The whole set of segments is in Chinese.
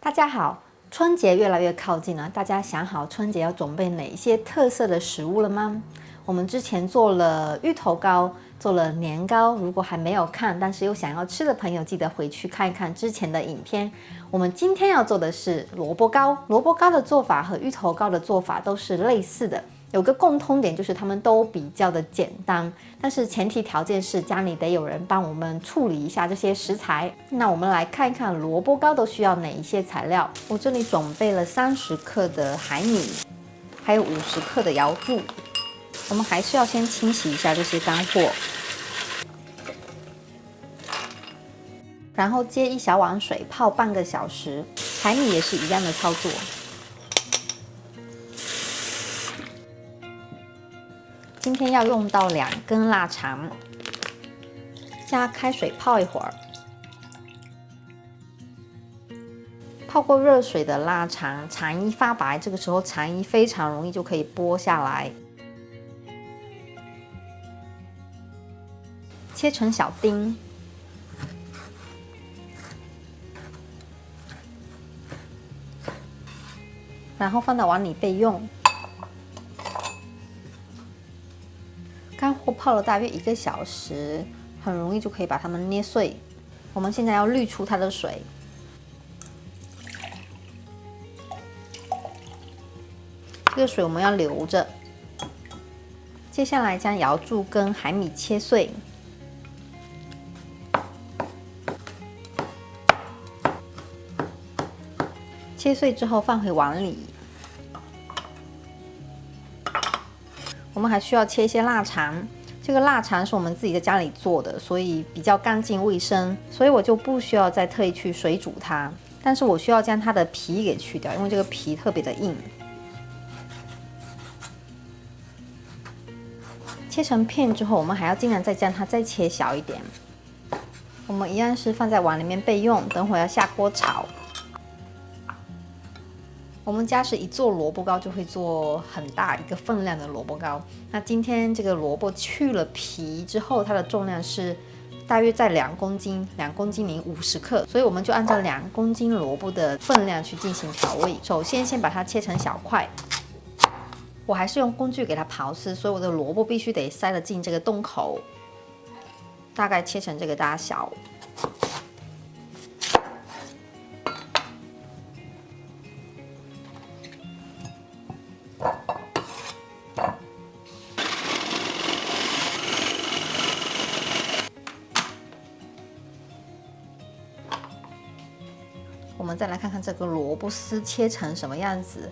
大家好，春节越来越靠近了，大家想好春节要准备哪一些特色的食物了吗？我们之前做了芋头糕，做了年糕，如果还没有看，但是又想要吃的朋友，记得回去看一看之前的影片。我们今天要做的是萝卜糕，萝卜糕的做法和芋头糕的做法都是类似的。有个共通点就是它们都比较的简单，但是前提条件是家里得有人帮我们处理一下这些食材。那我们来看一看萝卜糕都需要哪一些材料。我这里准备了30克的海米，还有50克的瑶柱。我们还是要先清洗一下这些干货，然后接一小碗水泡半个小时。海米也是一样的操作。今天要用到2根腊肠，加开水泡一会儿。泡过热水的腊肠，肠衣发白，这个时候肠衣非常容易就可以剥下来，切成小丁，然后放到碗里备用。干货泡了大约1个小时，很容易就可以把它们捏碎。我们现在要滤出它的水，这个水我们要留着。接下来将瑶柱跟海米切碎，切碎之后放回碗里。我们还需要切一些腊肠，这个腊肠是我们自己在家里做的，所以比较干净卫生，所以我就不需要再特意去水煮它，但是我需要将它的皮给去掉，因为这个皮特别的硬。切成片之后，我们还要尽量再将它再切小一点。我们一样是放在碗里面备用，等会儿要下锅炒。我们家是一做萝卜糕就会做很大一个分量的萝卜糕。那今天这个萝卜去了皮之后，它的重量是大约在2公斤，2公斤零50克，所以我们就按照2公斤萝卜的分量去进行调味。首先先把它切成小块，我还是用工具给它刨丝，所以我的萝卜必须得塞得进这个洞口，大概切成这个大小。我们再来看看这个萝卜丝切成什么样子。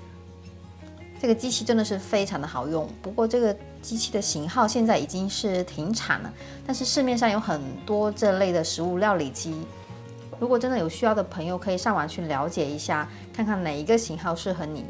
这个机器真的是非常的好用，不过这个机器的型号现在已经是停产了，但是市面上有很多这类的食物料理机。如果真的有需要的朋友，可以上网去了解一下，看看哪一个型号适合你。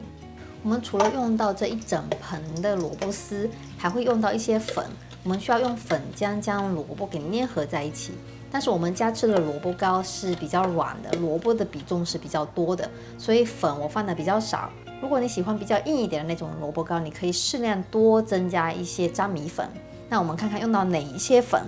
我们除了用到这一整盆的萝卜丝，还会用到一些粉。我们需要用粉浆将萝卜给粘合在一起。但是我们家吃的萝卜糕是比较软的，萝卜的比重是比较多的，所以粉我放的比较少。如果你喜欢比较硬一点的那种萝卜糕，你可以适量多增加一些粘米粉。那我们看看用到哪一些粉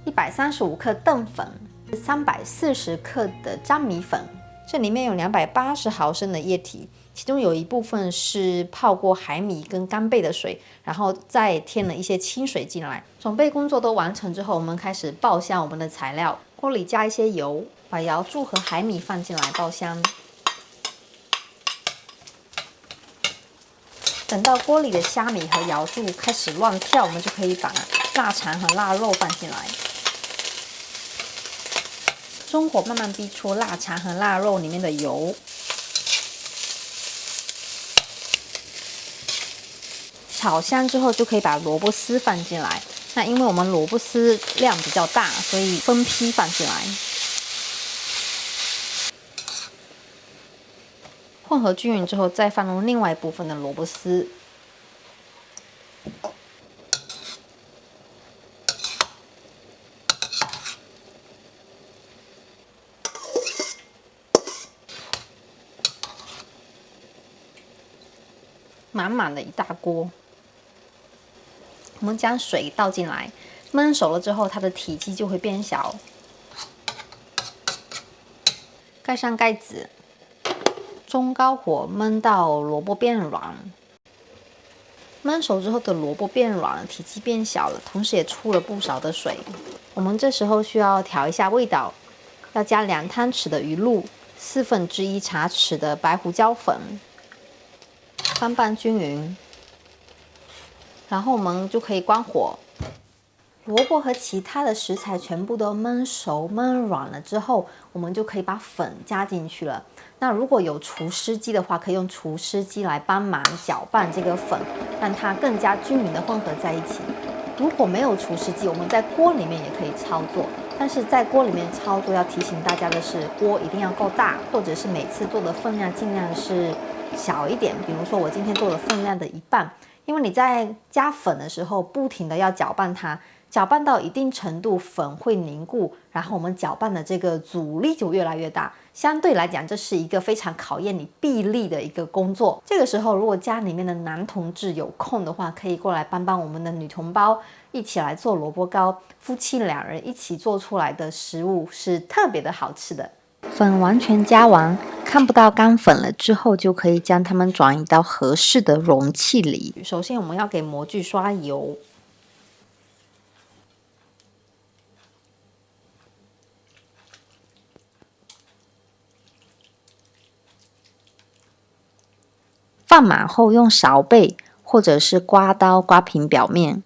：135克淀粉，340克的粘米粉，这里面有280毫升的液体，其中有一部分是泡过海米跟干贝的水，然后再添了一些清水进来。准备工作都完成之后，我们开始爆香我们的材料。锅里加一些油，把瑶柱和海米放进来爆香。等到锅里的虾米和瑶柱开始乱跳，我们就可以把腊肠和腊肉放进来。中火慢慢逼出腊肠和腊肉里面的油。炒香之后，就可以把萝卜丝放进来。那因为我们萝卜丝量比较大，所以分批放进来。混合均匀之后，再放入另外一部分的萝卜丝。满满的一大锅。我们将水倒进来，焖熟了之后，它的体积就会变小。盖上盖子，中高火焖到萝卜变软。焖熟之后的萝卜变软了，体积变小了，同时也出了不少的水。我们这时候需要调一下味道，要加2汤匙的鱼露，1/4茶匙的白胡椒粉，翻拌均匀。然后我们就可以关火。萝卜和其他的食材全部都焖熟、焖软了之后，我们就可以把粉加进去了。那如果有除湿机的话，可以用除湿机来帮忙搅拌这个粉，让它更加均匀的混合在一起。如果没有除湿机，我们在锅里面也可以操作，但是在锅里面操作要提醒大家的是，锅一定要够大，或者是每次做的分量尽量是小一点。比如说我今天做了分量的1半，因为你在加粉的时候不停的要搅拌它。搅拌到一定程度，粉会凝固，然后我们搅拌的这个阻力就越来越大。相对来讲，这是一个非常考验你臂力的一个工作。这个时候，如果家里面的男同志有空的话，可以过来帮帮我们的女同胞，一起来做萝卜糕。夫妻2人一起做出来的食物是特别的好吃的。粉完全加完，看不到干粉了之后，就可以将它们转移到合适的容器里。首先，我们要给模具刷油。放满后，用勺背或者是刮刀刮平表面。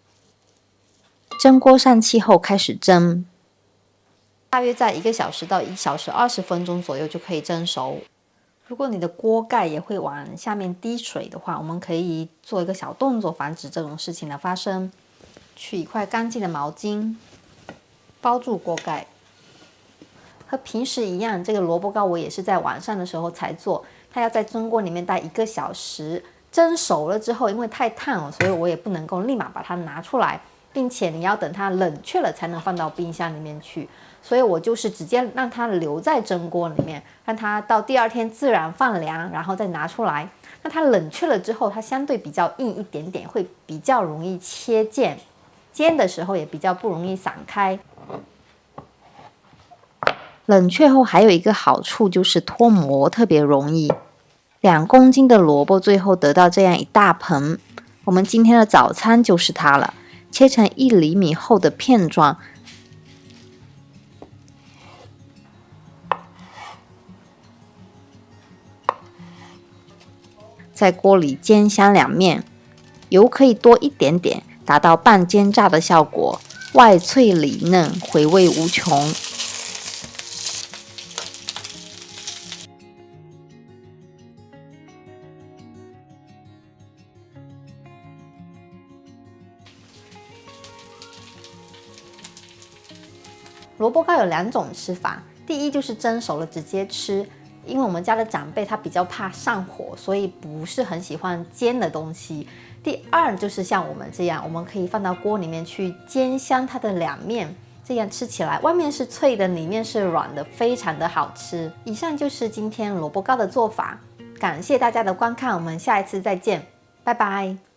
蒸锅上气后开始蒸，大约在1个小时到1小时20分钟左右就可以蒸熟。如果你的锅盖也会往下面滴水的话，我们可以做一个小动作，防止这种事情的发生。取一块干净的毛巾，包住锅盖。和平时一样，这个萝卜糕我也是在晚上的时候才做。它要在蒸锅里面待1个小时，蒸熟了之后，因为太烫了，所以我也不能够立马把它拿出来，并且你要等它冷却了才能放到冰箱里面去。所以我就是直接让它留在蒸锅里面，让它到第2天自然放凉，然后再拿出来。那它冷却了之后，它相对比较硬一点点，会比较容易切件，煎的时候也比较不容易散开。冷却后还有一个好处就是脱模特别容易。2公斤的萝卜最后得到这样一大盆，我们今天的早餐就是它了。切成1厘米厚的片状，在锅里煎香2面，油可以多一点点，达到半煎炸的效果，外脆里嫩，回味无穷。萝卜糕有2种吃法，第一就是蒸熟了直接吃，因为我们家的长辈他比较怕上火，所以不是很喜欢煎的东西。第2就是像我们这样，我们可以放到锅里面去煎香它的2面，这样吃起来外面是脆的，里面是软的，非常的好吃。以上就是今天萝卜糕的做法，感谢大家的观看，我们下一次再见，拜拜。